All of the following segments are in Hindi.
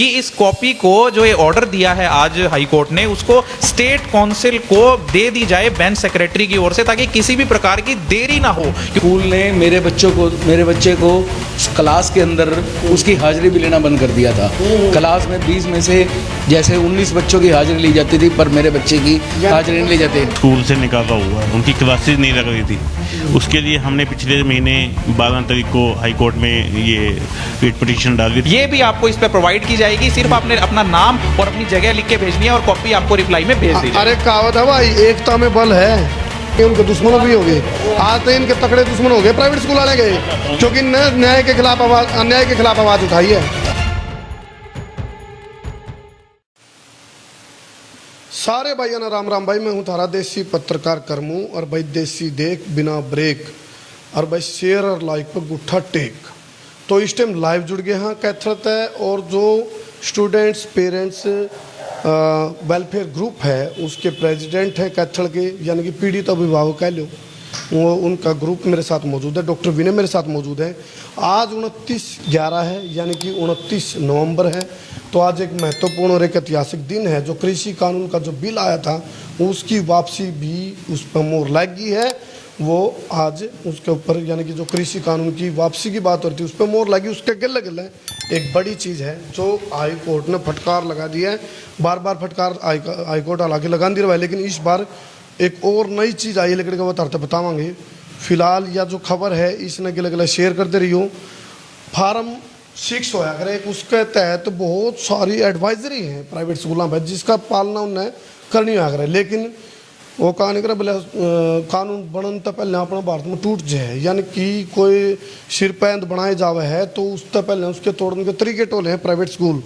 कि इस कॉपी को जो ये ऑर्डर दिया है आज हाई कोर्ट ने उसको स्टेट काउंसिल को दे दी जाए बेंच सेक्रेटरी की ओर से, ताकि किसी भी प्रकार की देरी ना हो। स्कूल ने मेरे बच्चे को क्लास के अंदर उसकी हाजिरी भी लेना बंद कर दिया था। क्लास में 20 में से जैसे 19 बच्चों की हाजिरी ली जाती थी, पर मेरे बच्चे की हाजिरी नहीं ली जाती। स्कूल से निकाला हुआ, उनकी क्लासेस नहीं लग रही थी। उसके लिए हमने पिछले महीने 12 तारीख को हाई कोर्ट में ये रिट पिटीशन डाली। ये भी आपको इस पे प्रोवाइड की जाएगी, सिर्फ आपने अपना नाम और अपनी जगह लिख के भेजनी है और कॉपी आपको रिप्लाई में भेज दी। अरे कहावत है भाई, एकता में बल है। उनके दुश्मनों भी हो गए, आज तो इनके तकड़े दुश्मन हो गए प्राइवेट स्कूल वाले गए, क्योंकि न्याय के खिलाफ अन्याय के खिलाफ आवाज उठाई है। सारे भाइयों ने राम राम भाई, मैं हूँ थारा देसी पत्रकार करमू और भाई देसी देख बिना ब्रेक और भाई शेयर और लाइक पर गुट्ठा टेक। तो इस टाइम लाइव जुड़ गए हैं कैथरत है, और जो स्टूडेंट्स पेरेंट्स वेलफेयर ग्रुप है उसके प्रेसिडेंट हैं कैथल के, यानी कि पीड़ित अभिभावक कह लो, वो उनका ग्रुप मेरे साथ मौजूद है। डॉक्टर विनय मेरे साथ मौजूद है। आज 29/11 है, यानी कि 29 नवंबर है। तो आज एक महत्वपूर्ण और एक ऐतिहासिक दिन है। जो कृषि कानून का जो बिल आया था उसकी वापसी भी उस पर मोहर लगी है। वो आज उसके ऊपर, यानी कि जो कृषि कानून की वापसी की बात होती है उस पर मोहर लगी। उसके गिले गिले एक बड़ी चीज़ है जो हाई कोर्ट ने फटकार लगा दी है। बार बार फटकार हाई कोर्ट हालांकि लगा दी रहा है, लेकिन इस बार एक और नई चीज़ आई है, लेकिन वो तरते बतावांगे। फिलहाल या जो खबर है इसने गिले गिले शेयर करते रही हो। फार्म 6 होया करे, उसके तहत बहुत सारी एडवाइजरी है प्राइवेट स्कूलों पर जिसका पालना उन्हें करनी होया करे, लेकिन वो कहा नहीं करे बोले कानून बनन तो पहले अपने भारत में टूट जाए, यानी कि कोई सिरपैंद बनाए जावे है तो उससे पहले उसके तोड़ने के तरीके टोले हैं प्राइवेट स्कूल।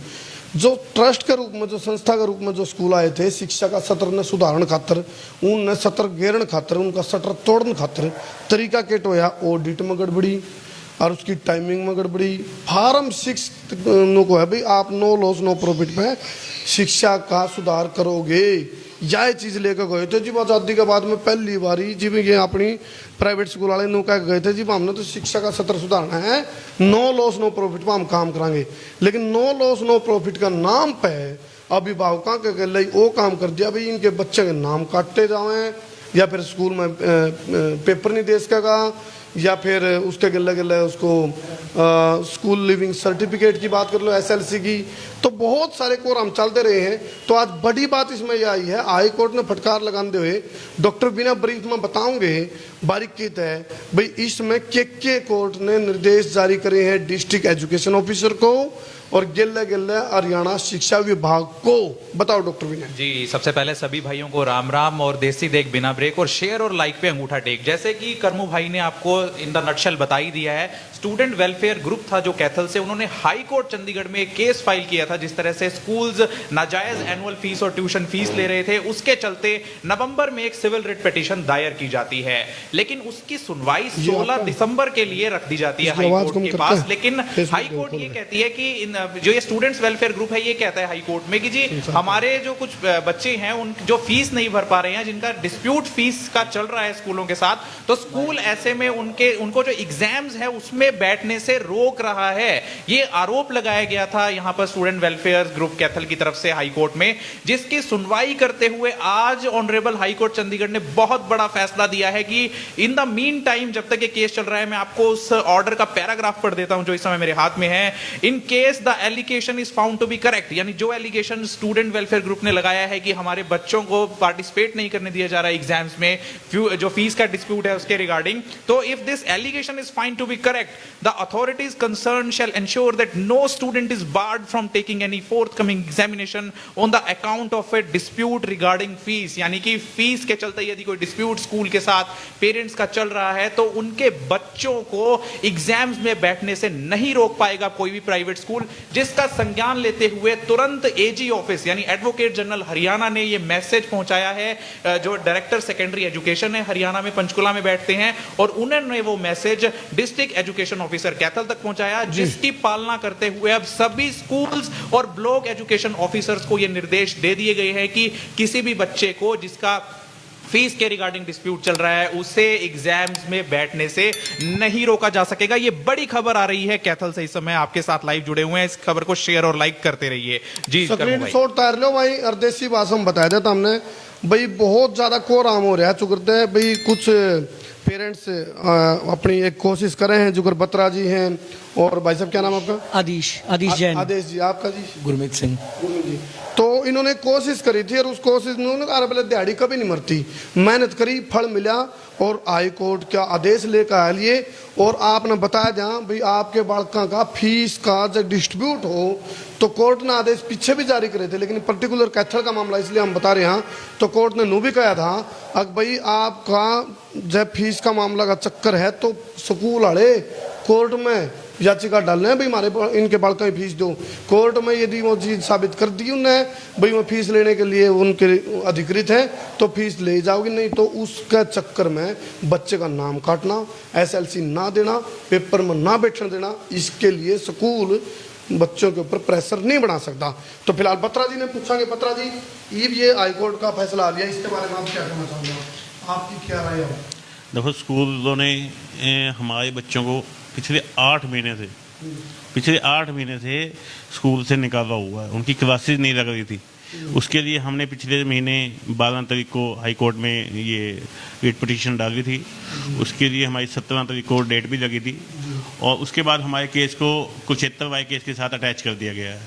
जो ट्रस्ट के रूप में, जो संस्था के रूप में जो स्कूल आए थे शिक्षा का सत्र ने सुधारण खातर, उनने सत्र गेरन खातर, उनका सत्र तोड़न खातर तरीका केट होया ऑडिट में गड़बड़ी और उसकी टाइमिंग में गड़बड़ी। फार्म 6 को है भाई आप नो लॉस नो प्रॉफिट पे शिक्षा का सुधार करोगे, यह चीज़ लेकर गए थे। जब आज़ादी के बाद में पहली बारी जब ये अपनी प्राइवेट स्कूल वाले नो कह गए थे जी हमने तो शिक्षा का सत्र सुधारना है, नो लॉस नो प्रॉफिट पर हम काम करांगे। लेकिन नो लॉस नो प्रॉफिट का नाम पे अभिभावकों के लिए वो काम कर दिया भाई इनके बच्चे के नाम काटते जाएं, या फिर स्कूल में पेपर नहीं दे सकेगा, या फिर उसके गिले गिले उसको स्कूल लिविंग सर्टिफिकेट की बात कर लो, SLC की। तो बहुत सारे कोरम चलते रहे हैं। तो आज बड़ी बात इसमें यह आई है, हाई कोर्ट ने फटकार लगाते हुए डॉक्टर बिना ब्रीफ में बताऊंगे बारीकी तय भाई इसमें के कोर्ट ने निर्देश जारी करे हैं डिस्ट्रिक्ट एजुकेशन ऑफिसर को और गिल्ले गिल्ले हरियाणा शिक्षा विभाग को। बताओ डॉक्टर विनय जी। सबसे पहले सभी भाइयों को राम राम और देसी देख बिना ब्रेक और शेयर और लाइक पे अंगूठा टेक। जैसे कि करमू भाई ने आपको इन द नटशेल बता ही दिया है, स्टूडेंट वेलफेयर ग्रुप था जो कैथल से, उन्होंने हाई कोर्ट चंडीगढ़ में एक केस फाइल किया था जिस तरह से स्कूल्स नाजायज एनुअल फीस और ट्यूशन फीस ले रहे थे। उसके चलते नवंबर में एक सिविल रिट पिटीशन दायर की जाती है, लेकिन उसकी सुनवाई 16 दिसंबर के लिए रख दी जाती है हाई कोर्ट के पास। लेकिन हाई कोर्ट ये कहती है कि जो ये स्टूडेंट्स वेलफेयर ग्रुप है ये कहता है हाई कोर्ट में कि जी हमारे जो कुछ बच्चे हैं उन जो फीस नहीं भर पा रहे हैं, जिनका डिस्प्यूट फीस का चल रहा है स्कूलों के साथ, तो स्कूल ऐसे में उनको जो एग्जाम्स है उसमें बैठने से रोक रहा है। ये आरोप लगाया गया था यहां पर स्टूडेंट वेलफेयर ग्रुप कैथल की तरफ से हाई कोर्ट में, जिसकी सुनवाई करते हुए आज ऑनरेबल हाई कोर्ट चंडीगढ़ ने बहुत बड़ा फैसला दिया है कि इन द मीन टाइम जब तक ये केस चल रहा है, मैं आपको उस ऑर्डर का पैराग्राफ पढ़ देता हूं जो इस समय मेरे हाथ में है। In case the allegation is found to be correct, यानी जो एलिगेशन स्टूडेंट वेलफेयर ग्रुप ने लगाया है कि हमारे बच्चों को पार्टिसिपेट नहीं करने दिया जा रहा है एग्जाम्स में, जो फीस का डिस्प्यूट है उसके रिगार्डिंग, तो if this allegation is found to be correct the authorities concerned shall ensure that no student is barred from taking any forthcoming examination on the account of a dispute regarding fees। यानी कि फीस के चलते यदि कोई डिस्प्यूट स्कूल के साथ पेरेंट्स का चल रहा है तो उनके बच्चों को एग्जाम्स में बैठने से नहीं रोक पाएगा कोई भी प्राइवेट स्कूल। जिसका संज्ञान लेते हुए तुरंत AG ऑफिस यानी एडवोकेट जनरल हरियाणा ने यह मैसेज पहुंचाया है, जो डायरेक्टर सेकेंडरी एजुकेशन है हरियाणा में पंचकुला में बैठते हैं, और उन्होंने वो message district education officer Kaithal तक पहुंचाया, जिसकी पालना करते हुए अब सभी स्कूल्स और ब्लॉक एजुकेशन ऑफिसर्स को यह निर्देश दे दिए गए हैं कि किसी भी बच्चे को जिसका फीस के रिगार्डिंग डिस्प्यूट चल रहा है, उसे एग्जाम्स में बैठने से नहीं रोका जा सकेगा। ये बड़ी खबर आ रही है कैथल से, इस समय आपके साथ लाइव जुड़े हुए हैं। इस खबर को शेयर और लाइक करते रहिए जी। स्क्रीन शॉट तार लो भाई, और देसी भाषा में बताया था हमने भाई, बहुत ज्यादा कोराम हो रहा है चुकरते भाई। कुछ पेरेंट्स अपनी एक कोशिश कर रहे हैं, जुगर बत्रा जी हैं, और भाई साहब क्या नाम आपका? आदेश जैन। आदेश जी, आपका जी? गुरमीत सिंह। गुरमीत जी। तो इन्होंने कोशिश करी थी, और उस कोशिश में उन्होंने कहा पहले दिहाड़ी कभी नहीं मरती, मेहनत करी, फल मिला, और हाई कोर्ट का आदेश लेकर आ लिए। और आपने बताया जहाँ भाई आपके बालका का फीस का जब डिस्ट्रीब्यूट हो तो कोर्ट ने आदेश पीछे भी जारी करे थे, लेकिन पर्टिकुलर कैथल का मामला इसलिए हम बता रहे हैं। तो कोर्ट ने नू भी कहा था अगर भाई आपका जब फीस का मामला का चक्कर है तो स्कूल वाले कोर्ट में याचिका डालने हैं भाई हमारे इनके बालका की फीस दो। कोर्ट में यदि वो चीज़ साबित कर दी उन्हें भाई वो फीस लेने के लिए उनके अधिकृत है तो फीस ले जाओगी, नहीं तो उसके चक्कर में बच्चे का नाम काटना, SLC ना देना, पेपर में ना बैठने देना, इसके लिए स्कूल बच्चों के ऊपर प्रेशर नहीं बना सकता। तो फिलहाल बत्रा जी ने पूछांगे, बत्रा जी ये हाईकोर्ट का फैसला आ लिया, इसके बारे में आप क्या कहना चाहोगे, आपकी क्या राय है? देखो, स्कूलों ने हमारे बच्चों को पिछले 8 महीने से स्कूल से निकाला हुआ है, उनकी क्लासेस नहीं लग रही थी। उसके लिए हमने पिछले महीने 12 तारीख को हाई कोर्ट में ये रिट पिटीशन डाली थी। उसके लिए हमारी 17 तारीख को डेट भी लगी थी, और उसके बाद हमारे केस को कुरुक्षेत्र वाई केस के साथ अटैच कर दिया गया है।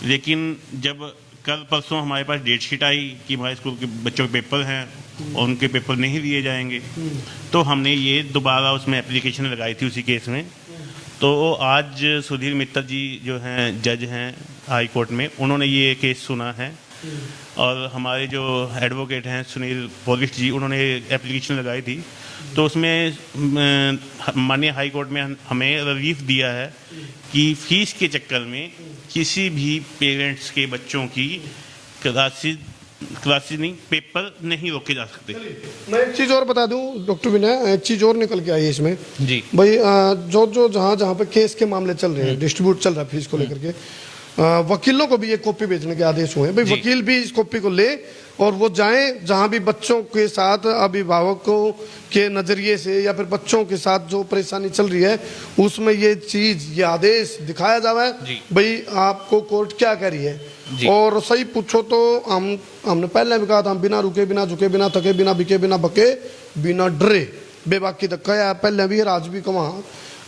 लेकिन जब कल परसों हमारे पास डेट शीट आई कि हमारे स्कूल के बच्चों के पेपर हैं और उनके पेपर नहीं लिए जाएंगे, तो हमने ये दोबारा उसमें एप्लीकेशन लगाई थी उसी केस में। तो आज सुधीर मित्तल जी जो हैं जज हैं हाई कोर्ट में, उन्होंने ये केस सुना है, और हमारे जो एडवोकेट हैं सुनील पोलिस्ट जी, उन्होंने एप्लीकेशन लगाई थी। तो उसमें माननीय हाई कोर्ट में हमें रिलीफ दिया है कि फीस के चक्कर में किसी भी पेरेंट्स के बच्चों की क्लासेस नहीं, पेपर नहीं रोके जा सकते। मैं एक चीज़ और बता दूं डॉक्टर विनय, एक चीज़ और निकल के आई है इसमें जी भाई। जो जहाँ पे केस के मामले चल रहे हैं, डिस्ट्रीब्यूट चल रहा है फीस को लेकर के, वकीलों को भी एक कॉपी भेजने के आदेश हुए हैं भाई। वकील भी इस कॉपी को ले और वो जाएं जहां भी बच्चों के साथ अभिभावकों के नज़रिए से या फिर बच्चों के साथ जो परेशानी चल रही है उसमें ये चीज़, ये आदेश दिखाया जाए भाई आपको कोर्ट क्या कह रही है। और सही पूछो तो हमने पहले भी कहा था, हम बिना रुके, बिना झुके, बिना थके, बिना बिके, बिना बके, बिना डरे बेबाकी तक कहा पहले भी, आज भी कहा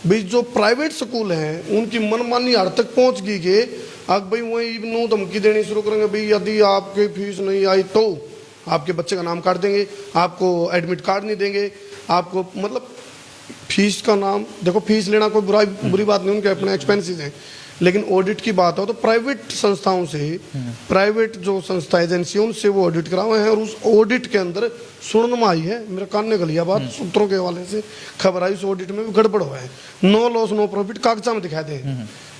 भाई जो प्राइवेट स्कूल हैं उनकी मनमानी हद तक पहुंच गई कि अब भाई वही नू धमकी देनी शुरू करेंगे भाई यदि आपकी फीस नहीं आई तो आपके बच्चे का नाम काट देंगे, आपको एडमिट कार्ड नहीं देंगे, आपको मतलब फीस का नाम देखो, फीस लेना कोई बुरी बात नहीं, उनके अपने एक्सपेंसेस हैं, लेकिन ऑडिट की बात हो तो प्राइवेट संस्थाओं से, प्राइवेट जो संस्था एजेंसी उनसे वो ऑडिट कराए हैं, और उस ऑडिट के अंदर सुनने में आई है, मेरे कान ने गलिया बात, सूत्रों के हवाले से खबर आई, उस ऑडिट में भी गड़बड़ हुआ है। नो लॉस नो प्रॉफिट कागजा में दिखा दे।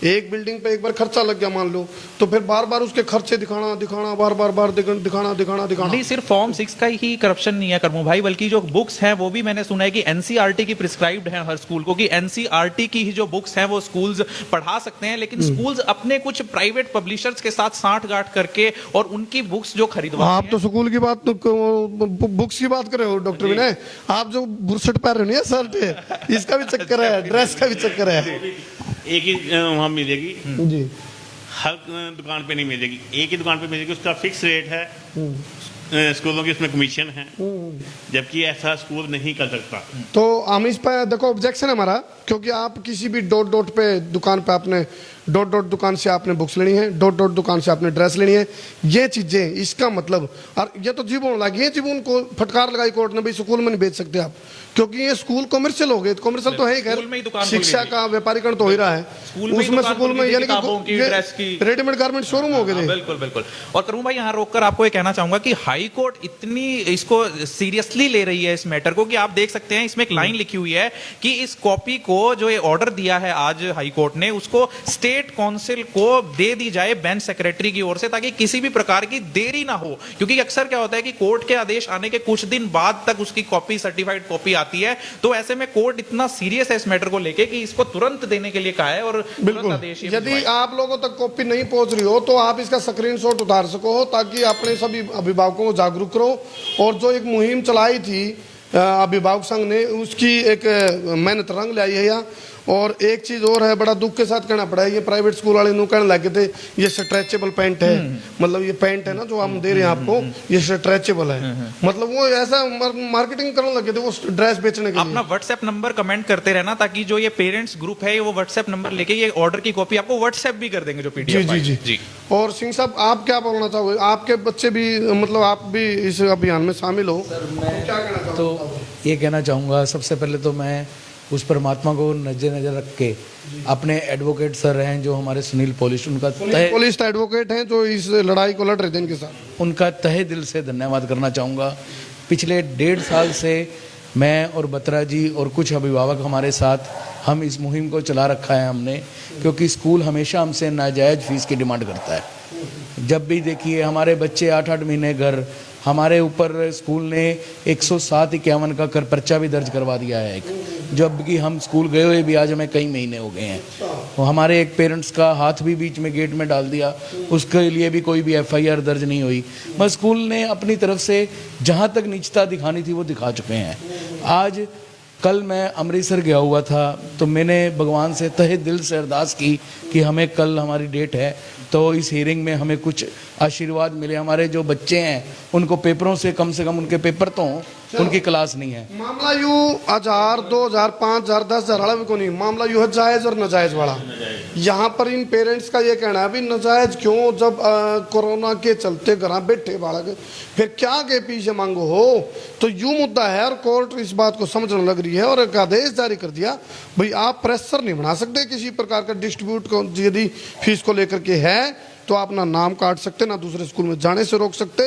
एक बिल्डिंग पे एक बार खर्चा लग गया मान लो, तो फिर बार बार उसके खर्चे दिखाना बार दिखाना। नहीं, सिर्फ फॉर्म 6 का ही करप्शन नहीं है करमू भाई, बल्कि जो बुक्स हैं वो भी मैंने सुना है कि NCERT की प्रिस्क्राइब्ड है हर स्कूल को, कि NCERT की ही जो बुक्स हैं वो स्कूल्स पढ़ा सकते हैं, लेकिन स्कूल्स अपने कुछ प्राइवेट पब्लिशर्स के साथ साठगांठ करके और उनकी बुक्स जो खरीदवा। आप तो स्कूल की बात, बुक्स की बात कर रहे हो डॉक्टर विनय, आप जो बुरसट पहन रहे हो शर्ट, इसका भी चक्कर है, ड्रेस का भी चक्कर है। एक ही वहाँ मिलेगी जी, हर दुकान पे नहीं मिलेगी, एक ही दुकान पे मिलेगी, उसका फिक्स रेट है, स्कूलों की उसमें कमीशन है, जबकि ऐसा स्कूल नहीं कर सकता। तो हम इस पर देखो ऑब्जेक्शन है हमारा, क्योंकि आप किसी भी डॉट पे दुकान पे आपने डॉट दुकान से आपने बुक्स लेनी है, डॉट दुकान से आपने ड्रेस लेनी है, ये चीजें, इसका मतलब, और ये तो जीव होने लगी, ये जीव उनको फटकार लगाई कोर्ट ने भाई स्कूल में नहीं बेच सकते आप, क्योंकि ये स्कूल कॉमर्शियल हो गए, कॉमर्शियल तो है ही, खैर शिक्षा का व्यापारीकरण तो हो ही रहा है उसमें, स्कूल में यानी कि रेडीमेड गारमेंट शोरूम हो गए। बिल्कुल बिल्कुल। और करूं भाई यहाँ रोककर आपको ये कहना चाहूंगा कि हाई कोर्ट इतनी इसको सीरियसली ले रही है इस मैटर को, कि आप देख सकते हैं इसमें एक लाइन लिखी हुई है कि इस कॉपी को जो ये ऑर्डर दिया है आज हाई कोर्ट ने, उसको स्टेट स्टेट काउंसिल को दे दी जाए बेंच सेक्रेटरी की ओर से, ताकि किसी भी प्रकार की देरी ना हो। क्योंकि अक्सर क्या होता है कि कोर्ट के आदेश आने के कुछ दिन बाद तक उसकी कॉपी, सर्टिफाइड कॉपी आती है, तो ऐसे में कोर्ट इतना सीरियस है इस मैटर को लेके कि इसको तुरंत देने के लिए कहा है और तुरंत आदेश ये यदि भिजवाए। आप लोगों तक कॉपी नहीं पहुंच रही हो तो आप इसका स्क्रीनशॉट उतार सको, ताकि अपने सभी अभिभावकों को जागरूक करो। और जो एक मुहिम चलाई थी अभिभावक संघ ने, उसकी एक मेहनत रंग लाई है यहाँ। और एक चीज और है, बड़ा दुख के साथ कहना पड़ा है, ये प्राइवेट स्कूल वाले नु कहने लगे थे ये स्ट्रेचेबल पैंट है, मतलब ये पैंट है ना जो हम दे रहे हैं आपको, ये स्ट्रेचेबल है, मतलब वो ऐसा मार्केटिंग करने लगे थे वो ड्रेस बेचने के अपना लिए। व्हाट्सएप नंबर कमेंट करते रहना, ताकि जो ये पेरेंट्स ग्रुप है वो व्हाट्सएप नंबर लेके ये ऑर्डर की कॉपी आपको व्हाट्सएप भी कर देंगे, जो जी पीडीएफ जी जी। और सिंह साहब आप क्या बोलना चाहोगे? आपके बच्चे भी, मतलब आप भी इस अभियान में शामिल हो, क्या कहना चाहोगे? तो ये कहना चाहूँगा, सबसे पहले तो मैं उस परमात्मा को नज़र रख के अपने एडवोकेट सर हैं जो हमारे सुनील पॉलिश, उनका पुलिस एडवोकेट हैं जो इस लड़ाई को लड़ रहे थे इनके साथ, उनका तहे दिल से धन्यवाद करना चाहूँगा। पिछले 1.5 साल से मैं और बत्रा जी और कुछ अभिभावक हमारे साथ हम इस मुहिम को चला रखा है हमने, क्योंकि स्कूल हमेशा हमसे नाजायज़ फीस की डिमांड करता है। जब भी देखिए हमारे बच्चे 8-8 महीने घर, हमारे ऊपर स्कूल ने 107-51 का कर पर्चा भी दर्ज करवा दिया है, जब कि हम स्कूल गए हुए भी आज हमें कई महीने हो गए हैं। तो हमारे एक पेरेंट्स का हाथ भी बीच में गेट में डाल दिया, उसके लिए भी कोई भी FIR दर्ज नहीं हुई। बस स्कूल ने अपनी तरफ से जहाँ तक नीचता दिखानी थी वो दिखा चुके हैं। आज कल मैं अमृतसर गया हुआ था, तो मैंने भगवान से तहे दिल से अरदास की कि हमें कल हमारी डेट है, तो इस हियरिंग में हमें कुछ आशीर्वाद मिले। हमारे जो बच्चे हैं उनको पेपरों से कम उनके पेपर तो हों, उनकी क्लास नहीं है। मामला यू 1000, 2000, 5000, 10,000 वाला भी को नहीं, मामला यू है जायज और नाजायज वाला। यहाँ पर इन पेरेंट्स का ये कहना है भी नाजायज क्यों, जब कोरोना के चलते घर बैठे बालक फिर क्या के पीछे मांगो हो, तो यू मुद्दा है। और कोर्ट इस बात को समझने लग रही है और एक आदेश जारी कर दिया, भाई आप प्रेशर नहीं बना सकते किसी प्रकार का डिस्ट्रीब्यूट को, यदि फीस को लेकर के है तो आप ना नाम काट सकते, ना दूसरे स्कूल में जाने से रोक सकते,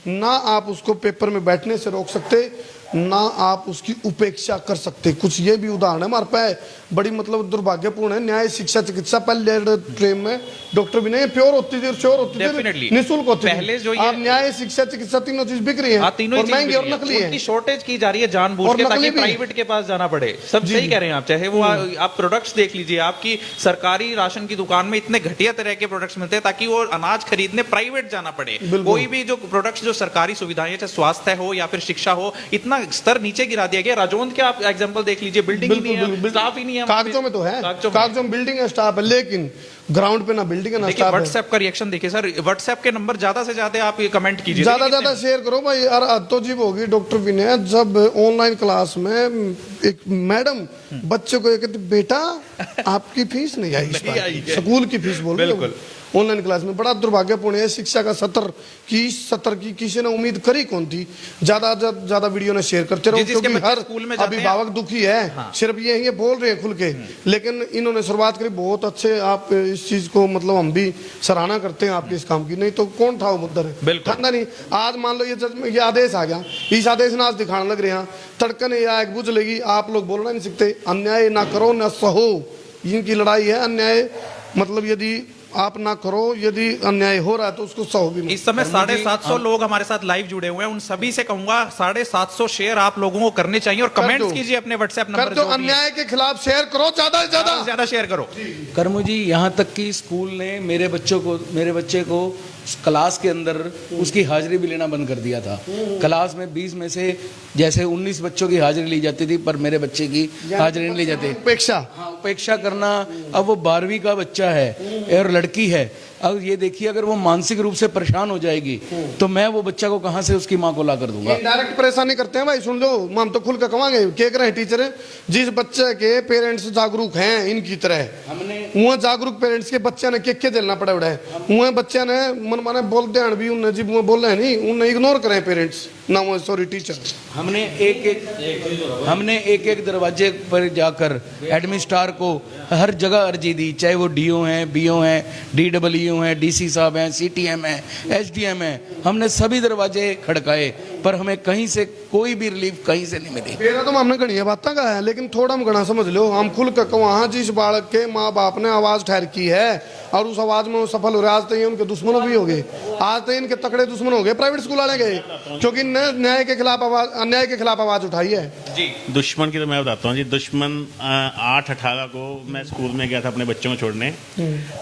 ना आप उसको पेपर में बैठने से रोक सकते, ना आप उसकी उपेक्षा कर सकते। कुछ ये भी उदाहरण है हमारे पास, बड़ी मतलब दुर्भाग्यपूर्ण है। न्याय, शिक्षा, चिकित्सा पहले ट्रेन में डॉक्टर भी नहीं, प्योर होती थी, श्योर होती थी, निःशुल्क होती थी। पहले जो आप न्याय, शिक्षा, चिकित्सा तीनों चीज बिक रही है, तीनों और महंगी और नकली है, शॉर्टेज की जा रही है जानबूझ के, ताकि प्राइवेट के पास जाना पड़े। सब सही कह रहे हैं आप, चाहे वो आप प्रोडक्ट्स देख लीजिए, आपकी सरकारी राशन की दुकान में इतने घटिया तरह के प्रोडक्ट्स मिलते हैं ताकि वो अनाज खरीदने प्राइवेट जाना पड़े। कोई भी जो प्रोडक्ट्स, जो सरकारी सुविधाएं, चाहे स्वास्थ्य हो या फिर शिक्षा हो, इतना स्तर नीचे गिरा दिया गया। राजौंद के आप एग्जांपल देख लीजिए, बिल्डिंग ही नहीं है, स्टाफ ही नहीं है। कागजों में तो है, कागजों में बिल्डिंग है, स्टाफ है, लेकिन ग्राउंड पे ना बिल्डिंग है ना स्टाफ है। व्हाट्सएप का रिएक्शन देखिए सर, व्हाट्सएप के नंबर ज्यादा से ज्यादा आप ये कमेंट कीजिए, ज्यादा शेयर करो भाई। यार तो जीव होगी डॉक्टर विनय, जब ऑनलाइन क्लास में एक मैडम बच्चे को ये कहती, बेटा आपकी फीस नहीं आई इस बार, स्कूल की फीस बोल रही है ऑनलाइन क्लास में। बड़ा दुर्भाग्यपूर्ण है। शिक्षा का सत्र की किसी ने उम्मीद करी कौन थी। ज्यादा वीडियो ने शेयर करते रहो, क्योंकि हर अभिभावक दुखी है। हाँ। सिर्फ ये बोल रहे हैं खुल के, लेकिन इन्होंने शुरुआत करी बहुत अच्छे। आप इस चीज को मतलब हम भी सराहना करते हैं आपके इस काम की, नहीं तो कौन था वो मुद्दा ठंडा नहीं। आज मान लो ये आदेश आ गया, इस आदेश ने आज दिखाने लग रहे हैं तड़कन या एक बुझ लेगी, आप लोग बोलना नहीं सकते। अन्याय ना करो ना सहो, इनकी लड़ाई है। अन्याय मतलब यदि आप ना करो, यदि अन्याय हो रहा है तो उसको सहो भी। इस समय 750 लोग हमारे साथ लाइव जुड़े हुए हैं, उन सभी से कहूंगा 750 शेयर आप लोगों को करने चाहिए और कमेंट्स कीजिए अपने व्हाट्सएप नंबर जो अन्याय के खिलाफ शेयर करो, ज्यादा से ज्यादा शेयर करो। कर्मू जी, यहाँ तक कि स्कूल ने मेरे बच्चे को क्लास के अंदर उसकी हाजिरी भी लेना बंद कर दिया था। क्लास में 20 में से जैसे 19 बच्चों की हाजिरी ली जाती थी, पर मेरे बच्चे की हाजिरी नहीं ली जाती। उपेक्षा करना। अब वो 12वीं का बच्चा है और लड़की है, अब ये देखिए अगर वो मानसिक रूप से परेशान हो जाएगी तो मैं वो बच्चा को कहाँ से उसकी माँ को ला कर दूंगा। डायरेक्ट परेशानी करते हैं भाई, सुन लो, हम तो खुल कर कमांगे क्या कर रहे हैं टीचर है। जिस बच्चे के पेरेंट्स जागरूक हैं इनकी तरह, वहाँ जागरूक पेरेंट्स के बच्चे ने क्या झेलना पड़ा उड़ा है। वहाँ बच्चे ने मन माने बोलते हैं भी, उन्हें जी वो बोल रहे हैं नहीं, उन्हें इग्नोर करें पेरेंट्स ना, वो सॉरी टीचर। हमने एक एक दरवाजे पर जाकर एडमिनिस्ट्रार को हर जगह अर्जी दी, चाहे वो DO हैं, BO हैं, DEO हैं, DC साहब हैं, CTM हैं, SDM हैं, हमने सभी दरवाजे खड़काए, पर हमें कहीं से कोई भी रिलीफ कहीं से नहीं मिली। मेरा तो हमने गणिया बात का है, लेकिन थोड़ा हम गणा समझ लो, हम खुल कर वहाँ जिस बालक के माँ बाप आपने आवाज ठहर की है और उस आवाज में वो सफल हो रहे, आज तो ये उनके दुश्मनों भी हो गए, आज तो इनके तकड़े दुश्मन हो गए प्राइवेट स्कूल वाले गए, क्योंकि न्याय के खिलाफ आवाज, अन्याय के खिलाफ आवाज उठाई है। जी दुश्मन की तो मैं बताता हूँ जी। दुश्मन 8/18 को मैं स्कूल में गया था अपने बच्चों को छोड़ने,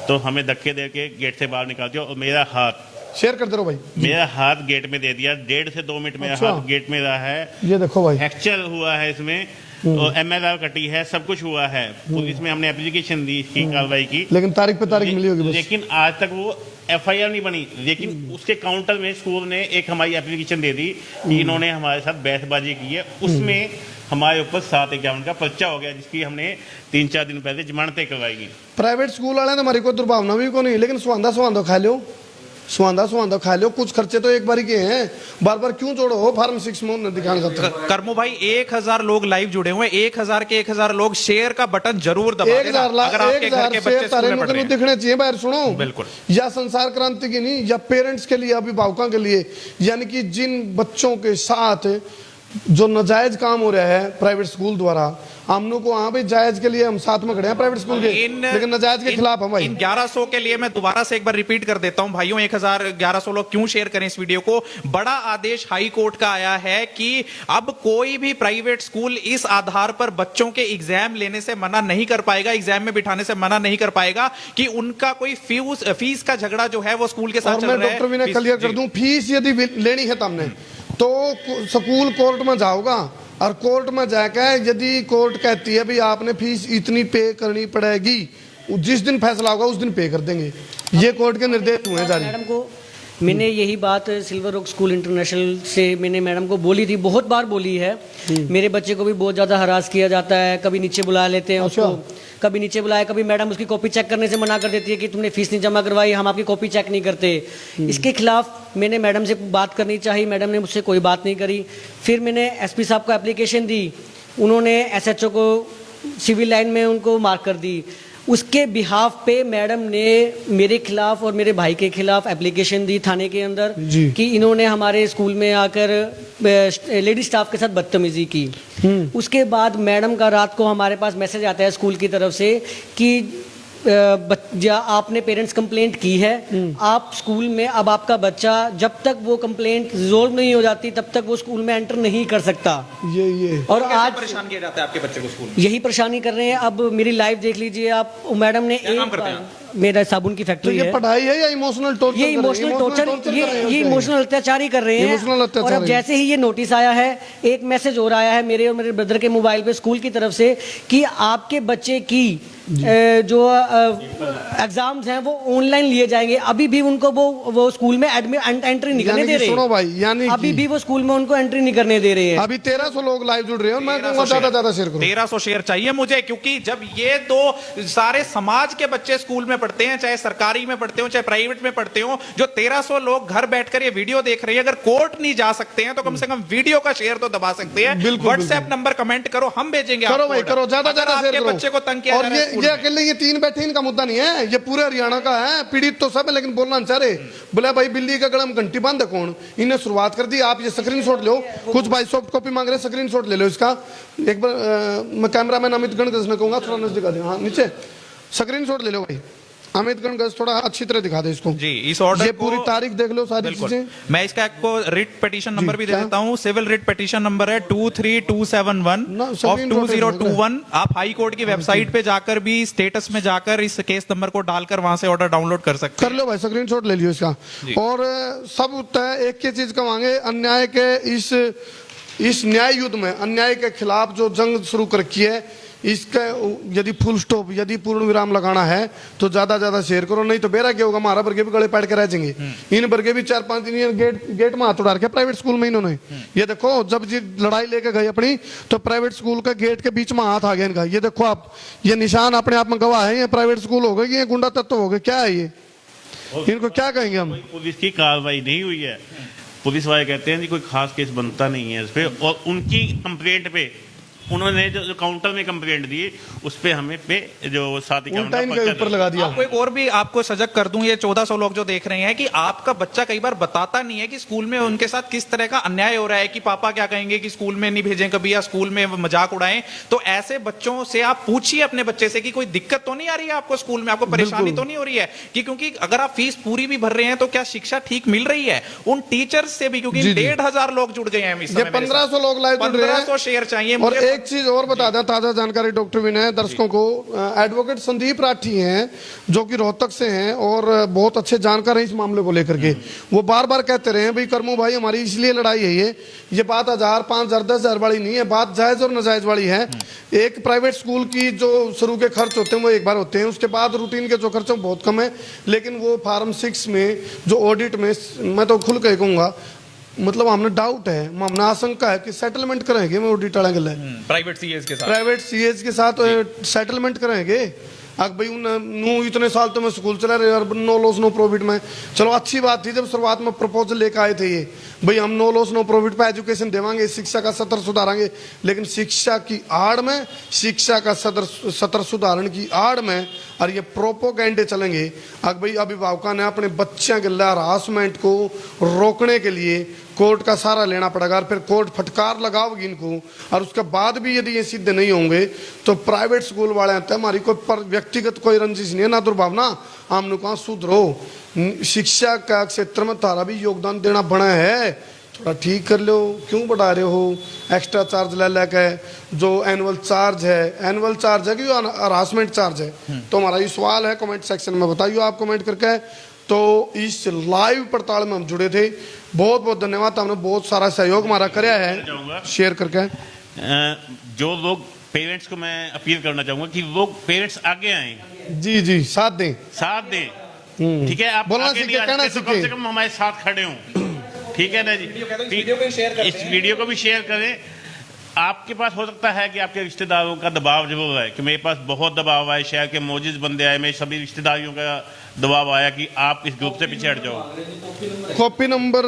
तो हमें धक्के दे के गेट से बाहर निकाल दिया और मेरा हाथ शेयर करते रहो भाई। मेरा हाथ गेट में दे दिया। 1.5 से 2 मिनट मेरा अच्छा। हाथ गेट में रहा है। ये देखो भाई, फ्रैक्चर हुआ है इसमें और MLR कटी है, सब कुछ हुआ है। पुलिस में हमने एप्लीकेशन दी, इसकी कार्रवाई की, लेकिन तारीख पे तारीख मिली होगी बस। लेकिन आज तक वो FIR नहीं बनी। लेकिन उसके काउंटर में स्कूल ने एक हमारी एप्लीकेशन दे दी कि इन्होंने हमारे साथ बहसबाजी की है, उसमें हमारे ऊपर 7-51 का पर्चा हो गया, जिसकी हमने 3-4 दिन पहले जमानतें करवाई। प्राइवेट स्कूल वाले तो हमारी कोई दुर्भावना भी को नहीं, लेकिन सुहांदा खा लो, सुहांदा खा लो। कुछ खर्चे तो एक बार के हैं, बार बार क्यों जोड़ो हो फार्म 6 में उन्हें दिखाना चाहते हैं। कर्मो भाई 1000 लोग लाइव जुड़े हुए हैं, 1000 के 1000 लोग शेयर का बटन जरूर दबा देना अगर आपके घर के बच्चे स्कूल में पढ़ रहे हैं। दिखने चाहिए बाहर, सुनो बिल्कुल। या संसार क्रांति की नहीं, या पेरेंट्स के लिए, अभिभावकों के लिए, यानी कि जिन बच्चों के साथ जो नाजायज काम हो रहा है प्राइवेट स्कूल द्वारा, हमनों को वहां पे जायज के लिए हम साथ में खड़े हैं प्राइवेट स्कूल के, लेकिन नाजायज के खिलाफ हम भाई। इन 1100 के लिए मैं दोबारा से एक बार रिपीट कर देता हूं भाइयों, 1100 लोग क्यों शेयर करें इस वीडियो को। बड़ा आदेश हाई कोर्ट का आया है कि अब कोई भी प्राइवेट स्कूल इस आधार पर बच्चों के एग्जाम लेने से मना नहीं कर पाएगा, एग्जाम में बिठाने से मना नहीं कर पाएगा कि उनका कोई फीस का झगड़ा जो है वो स्कूल के साथ चल रहा है। मैं डॉक्टर विनय क्लियर कर दूं, फीस यदि लेनी है तुमने तो स्कूल कोर्ट में जाओगा, और कोर्ट में जाकर यदि कोर्ट कहती है भाई आपने फीस इतनी पे करनी पड़ेगी, जिस दिन फैसला होगा उस दिन पे कर देंगे। ये कोर्ट के निर्देश हुए जारी। मैडम को मैंने यही बात सिल्वर रॉक स्कूल इंटरनेशनल से मैंने मैडम को बोली थी, बहुत बार बोली है। मेरे बच्चे को भी बहुत ज़्यादा हरास किया जाता है, कभी नीचे बुला लेते हैं उसको, कभी नीचे बुलाया, कभी मैडम उसकी कॉपी चेक करने से मना कर देती है कि तुमने फीस नहीं जमा करवाई, हम आपकी कॉपी चेक नहीं करते। इसके खिलाफ मैंने मैडम से बात करनी चाहिए, मैडम ने मुझसे कोई बात नहीं करी। फिर मैंने SP साहब को एप्लीकेशन दी, उन्होंने SHO को सिविल लाइन में उनको मार्क कर दी। उसके बिहाफ पे मैडम ने मेरे खिलाफ और मेरे भाई के खिलाफ एप्लीकेशन दी थाने के अंदर कि इन्होंने हमारे स्कूल में आकर लेडी स्टाफ के साथ बदतमीजी की। उसके बाद मैडम का रात को हमारे पास मैसेज आता है स्कूल की तरफ से कि आपने पेरेंट्स कंप्लेंट की है, आप स्कूल में अब आपका बच्चा जब तक वो कंप्लेंट रिजोल्व नहीं हो जाती तब तक वो स्कूल में एंटर नहीं कर सकता। ये और कैसे आज परेशान किया जाता है आपके बच्चे को स्कूल में? यही परेशानी कर रहे हैं। अब मेरी लाइव देख लीजिए आप, मैडम ने क्या काम करते हैं आप? मेरा साबुन की तो फैक्ट्री ये है। पढ़ाई है या इमोशनल टॉर्चर? ये इमोशनल टॉर्चर, ये इमोशनल अत्याचार ही कर रहे हैं। इमोशनल अत्याचार और अब है। जैसे ही ये नोटिस आया है, एक मैसेज और आया है मेरे और मेरे ब्रदर के मोबाइल पे स्कूल की तरफ से कि आपके बच्चे की जो एग्जाम्स हैं वो ऑनलाइन लिए जाएंगे। अभी भी उनको वो स्कूल में एंट्री नहीं करने दे रहे। सुनो भाई, यानी अभी भी वो स्कूल में उनको एंट्री नहीं करने दे रहे हैं। अभी 1300 लोग लाइव जुड़ रहे हैं और मैं कहूंगा ज्यादा शेयर करो। 1300 शेयर चाहिए मुझे, क्योंकि जब ये दो सारे समाज के बच्चे स्कूल में पढ़ते हैं, चाहे सरकारी में पढ़ते हो चाहे प्राइवेट में पढ़ते हो, जो 1300 लोग घर बैठकर ये वीडियो देख रहे हैं, अगर कोर्ट नहीं जा सकते हैं तो कम से कम वीडियो का शेयर तो दबा सकते हैं। व्हाट्सएप नंबर कमेंट करो, हम भेजेंगे। करो भाई करो, ज्यादा शेयर करो। बच्चे को तंग किया और जा रहा है स्कूल ये में। अकेले ये 3 बैठे इनका मुद्दा नहीं है, ये पूरे हरियाणा का है। पीड़ित तो सब है लेकिन बोलना नहीं चाह रहे। बोले भाई बिल्ली का गला में घंटी बांध कौन, इन्हें शुरुआत कर दी। आप ये स्क्रीनशॉट लो, कुछ भाई सॉफ्ट कॉपी मांग रहे, स्क्रीनशॉट ले लो इसका। एक बार मैं कैमरामैन अमित गणगज ने कहूंगा थोड़ा नजदीक दिखा दे। हाँ नीचे स्क्रीनशॉट ले लो भाई, अमित गणगज थोड़ा अच्छी तरह दिखा दे इसको जी। इस ऑर्डर ये पूरी तारीख देख लो, सारी बिल्कुल। चीजें। मैं इसका आपको रिट पिटीशन नंबर भी दे क्या? देता हूं। सिविल रिट पिटीशन नंबर है 23271 ना, ऑफ screen 2021। आप हाई कोर्ट की वेबसाइट पे जाकर भी स्टेटस में जाकर इस केस नंबर को डालकर वहां से ऑर्डर डाउनलोड कर सकते कर लो भाई, स्क्रीनशॉट ले लियो इसका। और सब तय एक ही चीज कमांगे, अन्याय के इस न्याय युद्ध में अन्याय के खिलाफ जो जंग शुरू कर रखी है, इसका यदि फुल स्टॉप, यदि पूर्ण विराम लगाना है तो ज्यादा शेयर करो, नहीं तो बेरा क्या होगा, हमारा बर्गे भी गले पैड के रह जाएंगे। इन बर्गे भी 4-5 दिन गेट में हाथ उड़ा रखे प्राइवेट स्कूल में इन्होंने। ये देखो जब जी लड़ाई लेके गए अपनी, तो प्राइवेट स्कूल का गेट के बीच में हाथ आ गया इनका। ये देखो आप, ये निशान अपने आप में गवाह है। ये प्राइवेट स्कूल हो गए, ये गुंडा तत्व हो गए, क्या है ये, इनको क्या कहेंगे हम? पुलिस की कार्रवाई नहीं हुई है। पुलिस वाले कहते हैं जी कोई खास केस बनता नहीं है इस पे, और उनकी कंप्लेंट पे उन्होंने जो काउंटर में कंप्लेंट दी उस पे हमें पे जो 7 उल्टा इनके ऊपर लगा दिया। आपको एक और भी आपको सजग कर दूं, ये 1400 लोग जो देख रहे हैं कि आपका बच्चा कई बार बताता नहीं है कि स्कूल में उनके साथ किस तरह का अन्याय हो रहा है, कि पापा क्या कहेंगे कि स्कूल में नहीं भेजें कभी, या स्कूल में मजाक उड़ाएं। तो ऐसे बच्चों से आप पूछिए अपने बच्चे से कि कोई दिक्कत तो नहीं आ रही है आपको स्कूल में, आपको परेशानी तो नहीं हो रही है, कि क्योंकि अगर आप फीस पूरी भी भर रहे हैं तो क्या शिक्षा ठीक मिल रही है उन टीचर्स से भी, क्योंकि 1500 लोग जुड़ गए हैं इस समय। ये 1500 लोग लाइव जुड़ रहे हैं। 1500 शेयर चाहिए और मुझे। एक चीज और बता दें, ताजा जानकारी डॉक्टर विनय दर्शकों को, एडवोकेट संदीप राठी हैं जो कि रोहतक से हैं और बहुत अच्छे जानकार हैं इस मामले को लेकर के। वो बार बार कहते रहे हैं भाई करमू भाई हमारी इसलिए लड़ाई है, ये बात 1000, 5000, 10,000 वाली नहीं है, बात जायज और नाजायज वाली है। एक प्राइवेट स्कूल की जो शुरू के खर्च होते हैं वो एक बार होते हैं, उसके बाद रूटीन के जो खर्च बहुत कम है, लेकिन वो फार्म 6 में जो ऑडिट में मैं तो खुल के कहूंगा, मतलब हमने डाउट है, हमने आशंका है कि सेटलमेंट करेंगे मैं ऑडिट वाले गले प्राइवेट सीएस के साथ, प्राइवेट सीएस के साथ सेटलमेंट करेंगे। अब भाई नू इतने साल तो मैं स्कूल चला रहे और नो लॉस नो प्रॉफिट में, चलो अच्छी बात थी जब शुरुआत में प्रपोजल लेकर आए थे ये भाई हम नो लॉस नो प्रॉफिट पे एजुकेशन देवांगे, शिक्षा का सत्र सुधारेंगे, लेकिन शिक्षा की आड़ में, शिक्षा का सत्र सुधारण की आड़ में और ये प्रोपोगेंडे चलेंगे। अब भाई अभिभावकों ने अपने बच्चों के हरासमेंट को रोकने के लिए कोर्ट का सहारा लेना पड़ेगा और फिर कोर्ट फटकार लगाओगी इनको, और उसके बाद भी यदि ये सिद्ध नहीं होंगे तो प्राइवेट स्कूल वाले आते हैं, हमारी कोई व्यक्तिगत कोई रंजिश नहीं है ना दुर्भावना, हमने कहा सुधरो, शिक्षा का क्षेत्र में तारा भी योगदान देना बना है, थोड़ा ठीक कर लो, क्यों बढ़ा रहे हो एक्स्ट्रा चार्ज ले लेके, जो एनुअल चार्ज है कि हरासमेंट चार्ज है। तो हमारा ये सवाल है, कमेंट सेक्शन में बताइए आप कमेंट करके। तो इस लाइव पड़ताल में हम जुड़े थे, बहुत बहुत धन्यवाद, हमने बहुत सारा सहयोग हमारा कराया है शेयर करके। जो लोग पेरेंट्स को मैं अपील करना चाहूंगा कि लोग पेरेंट्स आगे आए, जी साथ दें, ठीक है, आप बोलना आगे नहीं सीखे, आ कहना सकते तो कम से कम हमारे साथ खड़े हों, ठीक है ना जी। इस वीडियो को भी शेयर करें। आपके पास हो सकता है कि आपके रिश्तेदारों का दबाव जरूर है, कि मेरे पास बहुत दबाव आए, शहर के मौजूद बंदे आए, मेरे सभी रिश्तेदारियों का दबाव आया कि आप इस ग्रुप से पीछे हट जाओ। कॉपी नंबर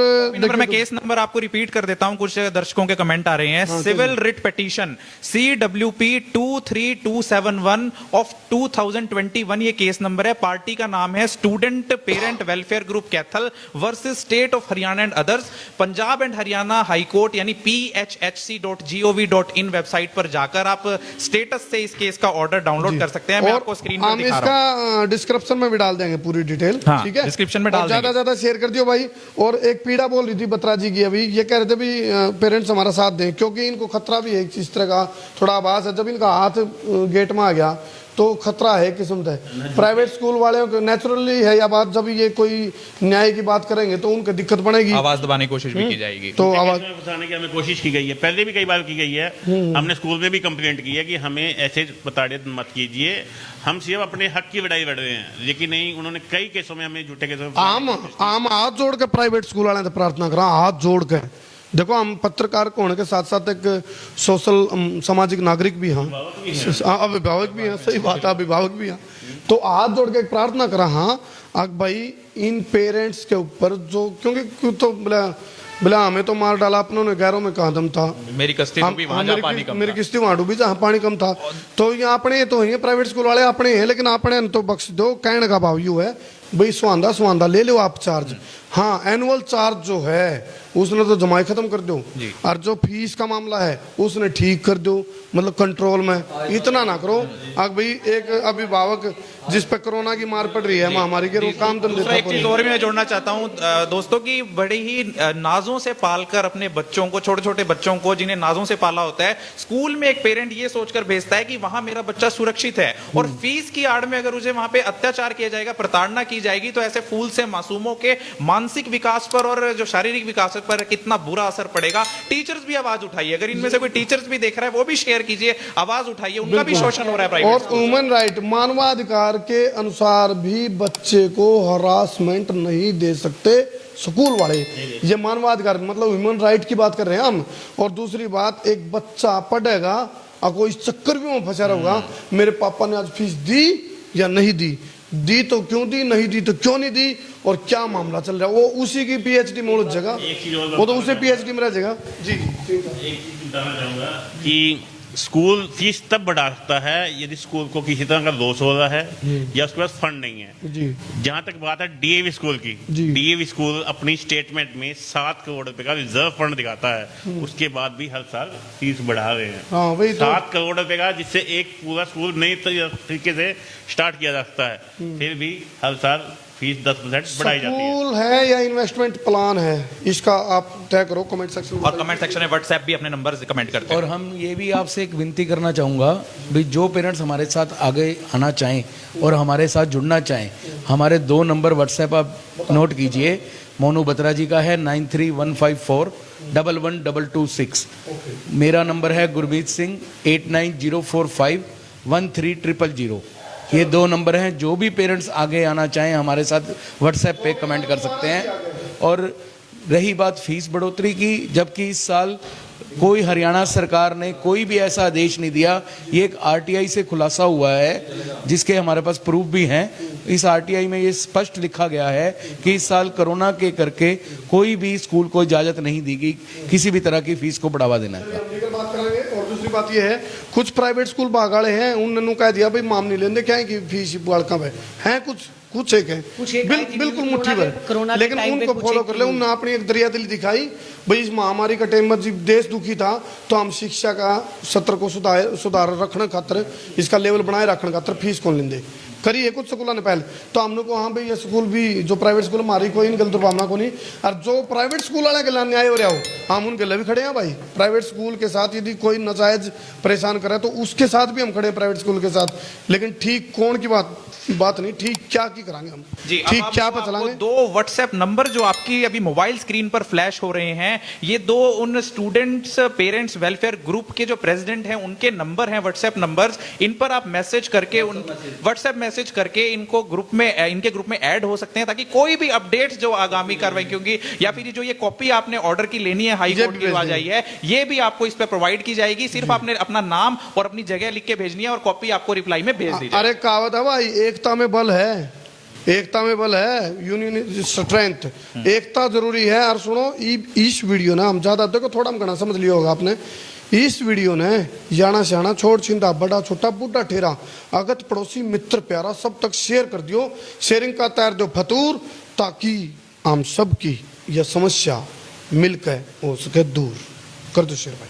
मैं केस नंबर आपको रिपीट कर देता हूं, कुछ दर्शकों के कमेंट आ रहे हैं। Civil writ petition CWP 23271 of 2021 ये केस नंबर है। पार्टी का नाम है student parent welfare group Kaithal versus state of Haryana and others. Punjab and Haryana high court यानी phhc.gov.in वेबसाइट पर जाकर आप स्टेटस से इस केस का ऑर्डर डाउनलोड कर सकते हैं। मैं आपको स्क्रीन पर दिखा रहा हूं, इसका डिस्क्रिप्शन में भी डाल देंगे पूरी डिटेल, हाँ, ठीक है, डिस्क्रिप्शन में डाल देंगे। ज्यादा शेयर कर दियो भाई। और एक पीड़ा बोल रही थी बत्रा जी की, अभी ये कह रहे थे भी पेरेंट्स हमारा साथ दें, क्योंकि इनको खतरा भी है इस तरह का, थोड़ा आभास है, जब इनका हाथ गेट में आ गया तो खतरा है किस्म से। प्राइवेट स्कूल वाले को नेचुरली है या बात, जब ये कोई न्याय की बात करेंगे तो उनको दिक्कत पड़ेगी, आवाज दबाने की कोशिश भी की जाएगी। तो आवाज बताने की हमें कोशिश की गई है, पहले भी कई बार की गई है, हमने स्कूल में भी कंप्लेंट की है कि हमें ऐसे प्रताड़ित मत कीजिए, हम सिर्फ अपने हक की लड़ाई लड़ रहे हैं, लेकिन नहीं, उन्होंने कई केसों में हमें झूठे केसों आम हाथ जोड़ के प्राइवेट स्कूल वाले से प्रार्थना करा, हाथ जोड़ के। देखो हम पत्रकार होने के साथ साथ एक सोशल सामाजिक नागरिक भी हैं, अभिभावक भी हैं, सही बात है, अभिभावक भी हैं, तो हाथ जोड़ के एक प्रार्थना करा, हाँ भाई इन पेरेंट्स के ऊपर जो, क्योंकि तो बोला हमें तो मार डाला अपनों ने, गैरों में कहा दम था, मेरी किस्ती डूबी वहां जहां पानी कम था, मेरी किस्ती वहां डूबी जहां पानी कम था। तो ये अपने तो है प्राइवेट स्कूल वाले अपने हैं, लेकिन अपने तो बख्श दो, कहने का भाव यू है भाई सुहांदा ले लो आप चार्ज, हाँ एनुअल चार्ज जो है उसने तो जमाई खत्म कर दो, और जो फीस का मामला है उसने ठीक कर दो, मतलब कंट्रोल में, इतना ना करो। अब भाई एक अभिभावक जिस पे कोरोना की मार पड़ रही है महामारी के, काम तो एक चीज और भी मैं जोड़ना चाहता हूँ दोस्तों की, बड़ी ही नाजों से पालकर अपने बच्चों को, छोटे छोटे बच्चों को जिन्हें नाजों से पाला होता है, स्कूल में एक पेरेंट ये सोचकर भेजता है कि वहां मेरा बच्चा सुरक्षित है, और फीस की आड़ में अगर उसे वहां पे अत्याचार किया जाएगा, प्रताड़ना की जाएगी, तो ऐसे फूल से मासूमों के मानसिक विकास पर और जो शारीरिक विकास पर कितना बुरा असर पड़ेगा। टीचर्स भी आवाज उठाइए, अगर इनमें से कोई टीचर्स भी देख रहा है वो भी शेयर कीजिए, आवाज उठाइए, उनका भी शोषण हो रहा है प्राइवेट। और ह्यूमन राइट, मानवाधिकार के अनुसार भी बच्चे को हरासमेंट नहीं दे सकते स्कूल वाले, ये मानवाधिकार मतलब ह्यूमन राइट की बात कर रहे हैं हम। और दूसरी बात, एक बच्चा पढ़ेगा और कोई चक्कर भी में फंसा रहेगा, मेरे पापा ने आज फीस दी या नहीं दी तो क्यों दी, नहीं दी तो क्यों नहीं दी, और क्या मामला चल रहा है, वो उसी की PhD में उलझ जाएगा, वो तो उसे PhD में रह जाएगा। जी एक चीज बताना चाहूंगा कि स्कूल फीस तब बढ़ा सकता है यदि स्कूल को किसी तरह का लॉस हो रहा है या उसके पास फंड नहीं है। जी जहां तक बात है डीएवी स्कूल की, जी। डीएवी स्कूल अपनी स्टेटमेंट में 7 करोड़ रुपए का रिजर्व फंड दिखाता है, उसके बाद भी हर साल फीस बढ़ा रहे हैं। हाँ वही तो 7 करोड़ रुपए का, जिससे एक पूरा स्कूल नई तरीके से स्टार्ट किया जा सकता है, फिर भी हर साल फीस 10% बढ़ाई जाती है। स्कूल है या इन्वेस्टमेंट प्लान है, इसका आप तय करो कमेंट सेक्शन में। और कमेंट सेक्शन में व्हाट्सएप भी अपने नंबर कमेंट करते हैं। और हम ये भी आपसे एक विनती करना चाहूँगा भी जो पेरेंट्स हमारे साथ आगे आना चाहें और हमारे साथ जुड़ना चाहें, हमारे 2 नंबर व्हाट्सएप आप नोट कीजिए। मोनू बत्रा जी का है 9315411226। मेरा नंबर है गुरमीत सिंह 8904513000। ये 2 नंबर हैं। जो भी पेरेंट्स आगे आना चाहें हमारे साथ व्हाट्सएप पे कमेंट कर सकते हैं। और रही बात फीस बढ़ोतरी की, जबकि इस साल कोई हरियाणा सरकार ने कोई भी ऐसा आदेश नहीं दिया। ये एक आरटीआई से खुलासा हुआ है जिसके हमारे पास प्रूफ भी हैं। इस आरटीआई में ये स्पष्ट लिखा गया है कि इस साल कोरोना के करके कोई भी स्कूल को इजाज़त नहीं दी गई किसी भी तरह की फीस को बढ़ावा देना है। हम लीगल बात करेंगे। और दूसरी बात ये है, कुछ प्राइवेट स्कूल बागाड़े हैं, उन्होंने कह दिया भाई माम नहीं लेंगे, क्या है कि फीस बाड़का में है, कुछ एक है बिल्कुल मुट्ठी भर, लेकिन उनको फॉलो कर ले। उन्होंने अपनी एक दरिया दिली दिखाई भाई इस महामारी का टाइम में जब देश दुखी था तो हम शिक्षा का सत्र को सुधार रखने खातर, इसका लेवल बनाए रखने खातर फीस कौन लेंगे करी है कुछ स्कूलों ने पहले। तो हम लोग को हाँ भाई ये स्कूल भी जो प्राइवेट स्कूल हमारी कोई गलत भावना को नहीं, और जो प्राइवेट स्कूल वाले के लिए न्याय हो रहा हो हम उनके लिए भी खड़े हैं भाई। प्राइवेट स्कूल के साथ यदि कोई नाजायज परेशान करे तो उसके साथ भी हम खड़े हैं प्राइवेट स्कूल के साथ। लेकिन ठीक कौन की बात नहीं, ठीक क्या की कराएंगे हम जी। ठीक अब क्या आपको पर चलाएंगे। 2 व्हाट्सएप नंबर जो आपकी अभी मोबाइल स्क्रीन पर फ्लैश हो रहे हैं, ये 2 उन स्टूडेंट्स पेरेंट्स वेलफेयर ग्रुप के जो प्रेसिडेंट हैं उनके नंबर हैं, व्हाट्सएप नंबर्स। इन पर आप मैसेज करके उन व्हाट्सएप मैसेज करके इनके ग्रुप में ऐड हो सकते हैं, ताकि कोई भी अपडेट्स जो आगामी कार्रवाई क्योंकि या फिर जो ये कॉपी आपने ऑर्डर की लेनी है हाई कोर्ट की जो आ जाई है, ये भी आपको इस पर प्रोवाइड की जाएगी। सिर्फ आपने अपना नाम और अपनी जगह लिख के भेजनी है और कॉपी आपको रिप्लाई में भेज दी जाएगी। अरे कहावत है भाई, एकता में बल है, एकता में बल है, यूनियन स्ट्रेंथ, एकता जरूरी है। और सुनो इस वीडियो ना हम ज्यादा देखो थोड़ा हम घना समझ लिया होगा आपने, इस वीडियो ने जाना सियाना छोड़ छिंदा बड़ा छोटा बूढ़ा ठेरा अगत पड़ोसी मित्र प्यारा सब तक शेयर कर दियो। शेयरिंग का तैर दो फतूर, ताकि हम सब की यह समस्या मिलकर हो सके दूर कर दो शेयर भाई।